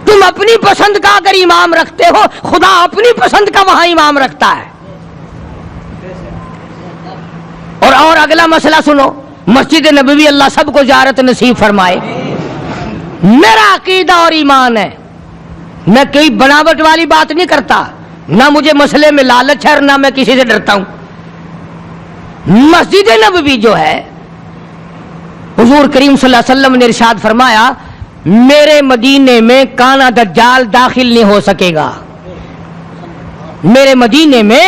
تم اپنی پسند کا اگر امام رکھتے ہو، خدا اپنی پسند کا وہاں امام رکھتا ہے. اور اگلا مسئلہ سنو، مسجد نبوی اللہ سب کو زیارت نصیب فرمائے. میرا عقیدہ اور ایمان ہے، میں کوئی بناوٹ والی بات نہیں کرتا، نہ مجھے مسئلے میں لالچ ہے اور نہ میں کسی سے ڈرتا ہوں. مسجد نبوی جو ہے، حضور کریم صلی اللہ علیہ وسلم نے ارشاد فرمایا میرے مدینے میں کانا دجال داخل نہیں ہو سکے گا. میرے مدینے میں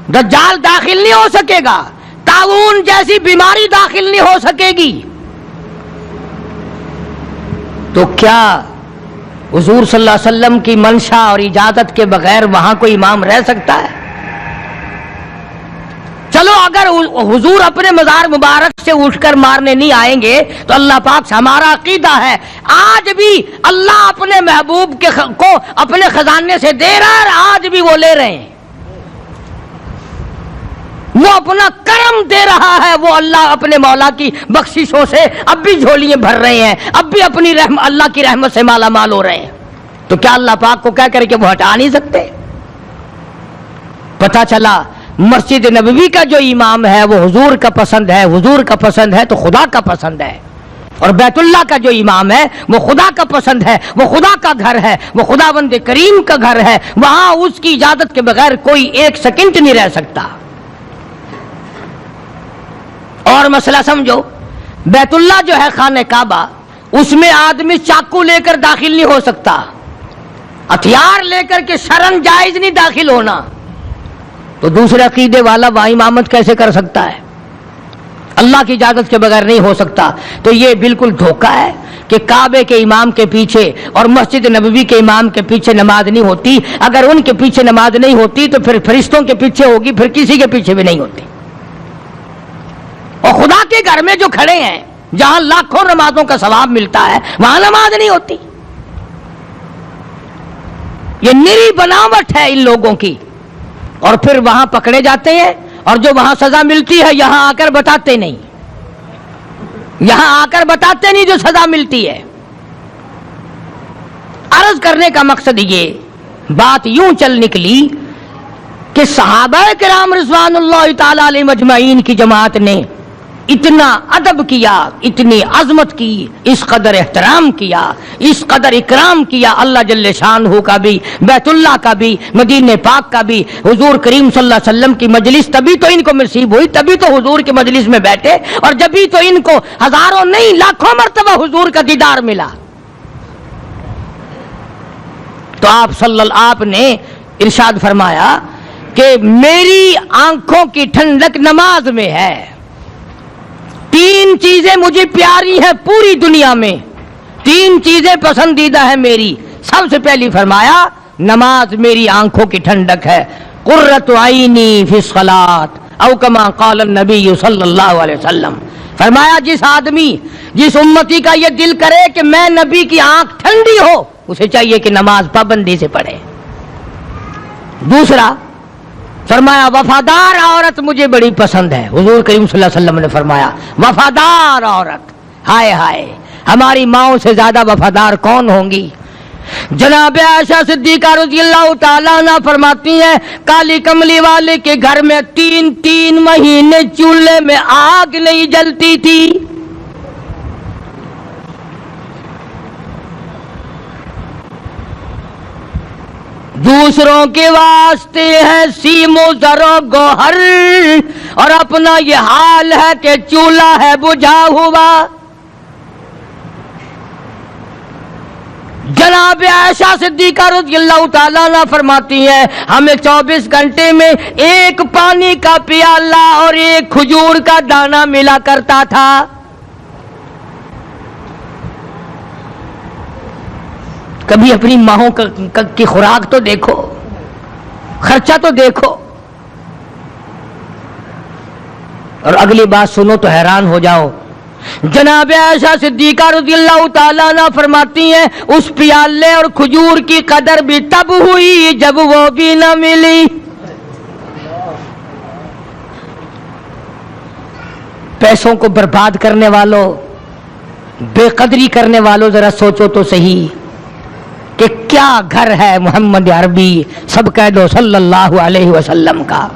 دجال داخل نہیں ہو سکے گا، طاعون جیسی بیماری داخل نہیں ہو سکے گی. تو کیا حضور صلی اللہ علیہ وسلم کی منشا اور اجازت کے بغیر وہاں کوئی امام رہ سکتا ہے؟ چلو اگر حضور اپنے مزار مبارک سے اٹھ کر مارنے نہیں آئیں گے تو اللہ پاک سے ہمارا عقیدہ ہے آج بھی اللہ اپنے محبوب کو اپنے خزانے سے دے رہا ہے، آج بھی وہ لے رہے ہیں. وہ اپنا کرم دے رہا ہے، وہ اللہ اپنے مولا کی بخششوں سے اب بھی جھولیاں بھر رہے ہیں، اب بھی اپنی اللہ کی رحمت سے مالا مال ہو رہے ہیں. تو کیا اللہ پاک کو کہہ کر کے وہ ہٹا نہیں سکتے؟ پتہ چلا مسجد نبوی کا جو امام ہے وہ حضور کا پسند ہے، حضور کا پسند ہے تو خدا کا پسند ہے. اور بیت اللہ کا جو امام ہے وہ خدا کا پسند ہے، وہ خدا کا گھر ہے، وہ خداوند کریم کا گھر ہے، وہاں اس کی اجازت کے بغیر کوئی ایک سیکنڈ نہیں رہ سکتا. اور مسئلہ سمجھو، بیت اللہ جو ہے خانہ کعبہ، اس میں آدمی چاقو لے کر داخل نہیں ہو سکتا، ہتھیار لے کر کے شرن جائز نہیں داخل ہونا. تو دوسرے عقیدے والا وہاں امامت کیسے کر سکتا ہے؟ اللہ کی اجازت کے بغیر نہیں ہو سکتا. تو یہ بالکل دھوکہ ہے کہ کعبے کے امام کے پیچھے اور مسجد نبوی کے امام کے پیچھے نماز نہیں ہوتی. اگر ان کے پیچھے نماز نہیں ہوتی تو پھر فرشتوں کے پیچھے ہوگی، پھر کسی کے پیچھے بھی نہیں ہوتی. اور خدا کے گھر میں جو کھڑے ہیں جہاں لاکھوں نمازوں کا ثواب ملتا ہے وہاں نماز نہیں ہوتی. یہ نری بناوٹ ہے ان لوگوں کی، اور پھر وہاں پکڑے جاتے ہیں اور جو وہاں سزا ملتی ہے یہاں آ کر بتاتے نہیں، یہاں آ کر بتاتے نہیں جو سزا ملتی ہے. عرض کرنے کا مقصد یہ بات یوں چل نکلی کہ صحابہ کرام رضوان اللہ تعالی علیہم اجمعین کی جماعت نے اتنا ادب کیا، اتنی عظمت کی، اس قدر احترام کیا، اس قدر اکرام کیا اللہ جل شانہ کا بھی، بیت اللہ کا بھی، مدینہ پاک کا بھی. حضور کریم صلی اللہ علیہ وسلم کی مجلس تبھی تو ان کو نصیب ہوئی، تبھی تو حضور کی مجلس میں بیٹھے، اور جبھی تو ان کو ہزاروں نہیں لاکھوں مرتبہ حضور کا دیدار ملا. تو آپ نے ارشاد فرمایا کہ میری آنکھوں کی ٹھنڈک نماز میں ہے. 3 چیزیں مجھے پیاری ہیں پوری دنیا میں، 3 چیزیں پسندیدہ ہیں میری. سب سے پہلی فرمایا نماز میری آنکھوں کی ٹھنڈک ہے. قرۃ عینی فی الصلاۃ او کما قال النبی صلی اللہ علیہ وسلم. فرمایا جس آدمی، جس امتی کا یہ دل کرے کہ میں نبی کی آنکھ ٹھنڈی ہو، اسے چاہیے کہ نماز پابندی سے پڑھے. دوسرا فرمایا وفادار عورت مجھے بڑی پسند ہے. حضور کریم صلی اللہ علیہ وسلم نے فرمایا وفادار عورت، ہائے ہائے ہماری ماؤں سے زیادہ وفادار کون ہوں گی؟ جناب عائشہ صدیقہ رضی اللہ تعالیٰ عنہ فرماتی ہیں کالی کملی والے کے گھر میں 3 مہینے چولہے میں آگ نہیں جلتی تھی. دوسروں کے واسطے ہے سیم و زر و گوہر، اور اپنا یہ حال ہے کہ چولہا ہے بجھا ہوا. جناب عائشہ صدیقہ رضی اللہ تعالیٰ عنہ فرماتی ہیں ہمیں 24 گھنٹے میں 1 پانی کا پیالہ اور 1 کھجور کا دانہ ملا کرتا تھا. کبھی اپنی ماہوں کی خوراک تو دیکھو، خرچہ تو دیکھو. اور اگلی بات سنو تو حیران ہو جاؤ. جناب عائشہ صدیقہ رضی اللہ تعالیٰ عنہ فرماتی ہیں اس پیالے اور کھجور کی قدر بھی تب ہوئی جب وہ بھی نہ ملی. پیسوں کو برباد کرنے والوں، بے قدری کرنے والوں، ذرا سوچو تو صحیح کہ کیا گھر ہے محمد عربی سب کہہ دو صلی اللہ علیہ وسلم کا.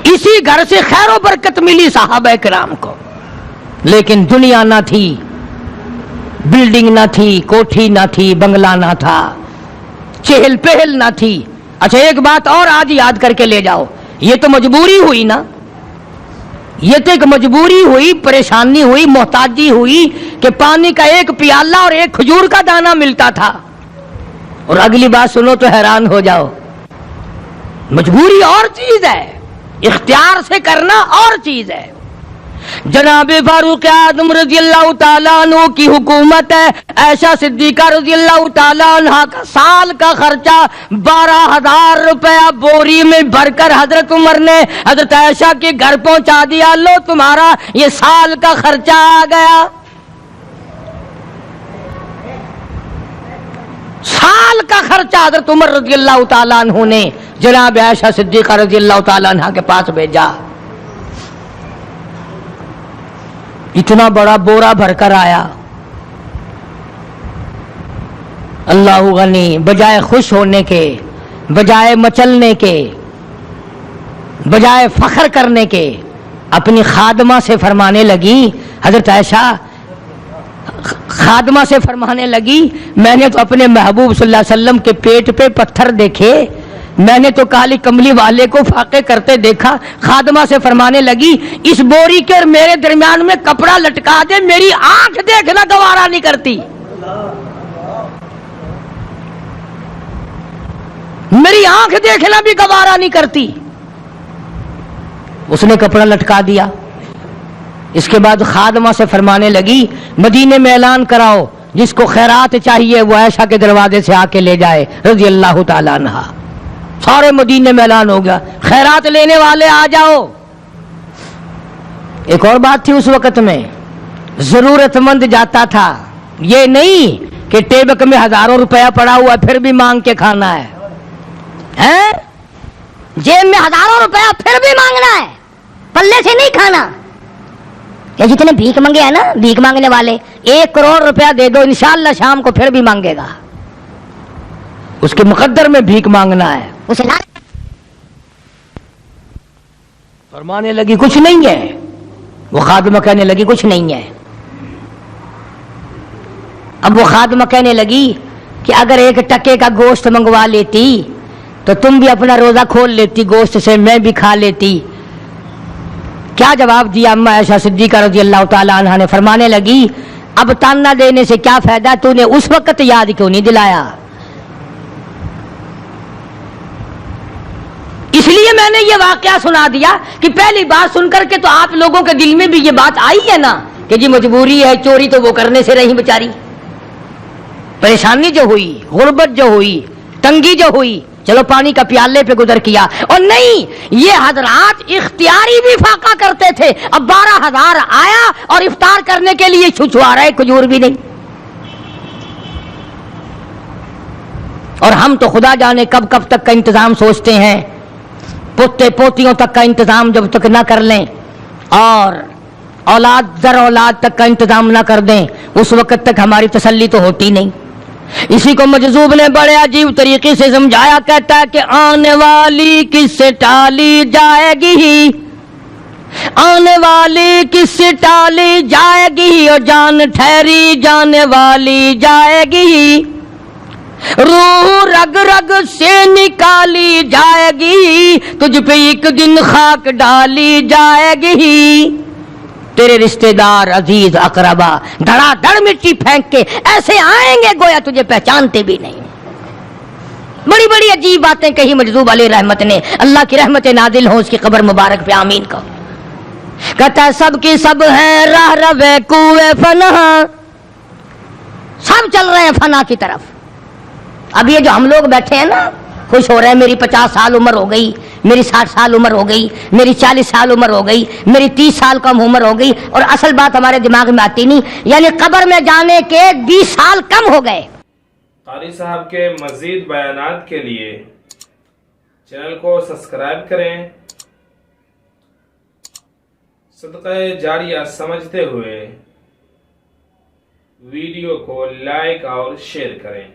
اسی گھر سے خیر و برکت ملی صحابہ کرام کو، لیکن دنیا نہ تھی، بلڈنگ نہ تھی، کوٹھی نہ تھی، بنگلہ نہ تھا، چہل پہل نہ تھی. اچھا ایک بات اور آج یاد کر کے لے جاؤ، یہ تو مجبوری ہوئی نا، یہ تو ایک مجبوری ہوئی، پریشانی ہوئی، محتاجی ہوئی کہ پانی کا ایک پیالہ اور ایک کھجور کا دانہ ملتا تھا. اور اگلی بات سنو تو حیران ہو جاؤ، مجبوری اور چیز ہے، اختیار سے کرنا اور چیز ہے. جناب فاروق اعظم رضی اللہ تعالیٰ عنہ کی حکومت ہے. عائشہ صدیقہ رضی اللہ تعالیٰ عنہ کا سال کا خرچہ 12,000 روپیہ بوری میں بھر کر حضرت عمر نے حضرت عائشہ کے گھر پہنچا دیا. لو تمہارا یہ سال کا خرچہ آ گیا. سال کا خرچہ حضرت عمر رضی اللہ تعالیٰ عنہ نے جناب عائشہ صدیقہ رضی اللہ تعالیٰ عنہ کے پاس بھیجا. اتنا بڑا بورا بھر کر آیا. اللہ غنی، بجائے خوش ہونے کے، بجائے مچلنے کے، بجائے فخر کرنے کے، اپنی خادمہ سے فرمانے لگی، حضرت عائشہ خادمہ سے فرمانے لگی میں نے تو اپنے محبوب صلی اللہ علیہ وسلم کے پیٹ پہ پتھر دیکھے، میں نے تو کالی کملی والے کو فاقے کرتے دیکھا. خادمہ سے فرمانے لگی اس بوری کے اور میرے درمیان میں کپڑا لٹکا دے، میری آنکھ دیکھنا گوارا نہیں کرتی، میری آنکھ دیکھنا بھی گوارا نہیں کرتی. اس نے کپڑا لٹکا دیا. اس کے بعد خادمہ سے فرمانے لگی مدینے میں اعلان کراؤ جس کو خیرات چاہیے وہ عائشہ کے دروازے سے آ کے لے جائے رضی اللہ تعالیٰ عنہ. سارے مدینے میں اعلان ہو گیا خیرات لینے والے آ جاؤ. ایک اور بات تھی اس وقت میں، ضرورت مند جاتا تھا، یہ نہیں کہ ٹیبک میں ہزاروں روپیہ پڑا ہوا پھر بھی مانگ کے کھانا ہے، جیب میں ہزاروں روپیہ پھر بھی مانگنا ہے، پلے سے نہیں کھانا. یہ جتنے بھیک مانگے ہیں نا، بھیک مانگنے والے، 1 کروڑ روپیہ دے دو انشاءاللہ شام کو پھر بھی مانگے گا. اس کے مقدر میں بھیک مانگنا ہے. اسے فرمانے لگی کچھ نہیں ہے. وہ خادمہ کہنے لگی کچھ نہیں ہے. اب وہ خادمہ کہنے لگی کہ اگر 1 ٹکے کا گوشت منگوا لیتی تو تم بھی اپنا روزہ کھول لیتی، گوشت سے میں بھی کھا لیتی. کیا جواب دیا اما عائشہ صدیقہ رضی اللہ تعالیٰ عنہ نے؟ فرمانے لگی اب تانا دینے سے کیا فائدہ، تو نے اس وقت یاد کیوں نہیں دلایا؟ اس لیے میں نے یہ واقعہ سنا دیا کہ پہلی بات سن کر کے تو آپ لوگوں کے دل میں بھی یہ بات آئی ہے نا کہ جی مجبوری ہے، چوری تو وہ کرنے سے رہی بیچاری. پریشانی جو ہوئی، غربت جو ہوئی، تنگی جو ہوئی، چلو پانی کا پیالے پہ گزر کیا. اور نہیں، یہ حضرات اختیاری بھی فاقہ کرتے تھے. اب 12,000 آیا اور افطار کرنے کے لیے چھچوا رہے، کھجور بھی نہیں. اور ہم تو خدا جانے کب کب تک کا انتظام سوچتے ہیں، پوتے پوتیوں تک کا انتظام جب تک نہ کر لیں اور اولاد در اولاد تک کا انتظام نہ کر دیں اس وقت تک ہماری تسلی تو ہوتی نہیں. اسی کو مجذوب نے بڑے عجیب طریقے سے سمجھایا، کہتا ہے کہ آنے والی کس سے ٹالی جائے گی، آنے والی کس سے ٹالی جائے گی، اور جان ٹھہری جانے والی جائے گی، روح رگ رگ سے نکالی جائے گی، تجھ پہ ایک دن خاک ڈالی جائے گی. تیرے رشتہ دار عزیز اقربا دھڑا دھڑ مٹی پھینک کے ایسے آئیں گے گویا تجھے پہچانتے بھی نہیں. بڑی بڑی عجیب باتیں کہی مجذوب علیہ رحمت نے. اللہ کی رحمت نازل ہو اس کی قبر مبارک پہ، آمین کا. کہتا ہے سب کی سب ہیں راہ روے کوئے فنا، سب چل رہے ہیں فنا کی طرف. اب یہ جو ہم لوگ بیٹھے ہیں نا، خوش ہو رہے ہیں میری 50 سال عمر ہو گئی، میری 60 سال عمر ہو گئی، میری 40 سال عمر ہو گئی، میری 30 سال کم عمر ہو گئی، اور اصل بات ہمارے دماغ میں آتی نہیں، یعنی قبر میں جانے کے 20 سال کم ہو گئے۔ قاری صاحب کے مزید بیانات کے لیے چینل کو سبسکرائب کریں، صدقہ جاریہ سمجھتے ہوئے ویڈیو کو لائک اور شیئر کریں۔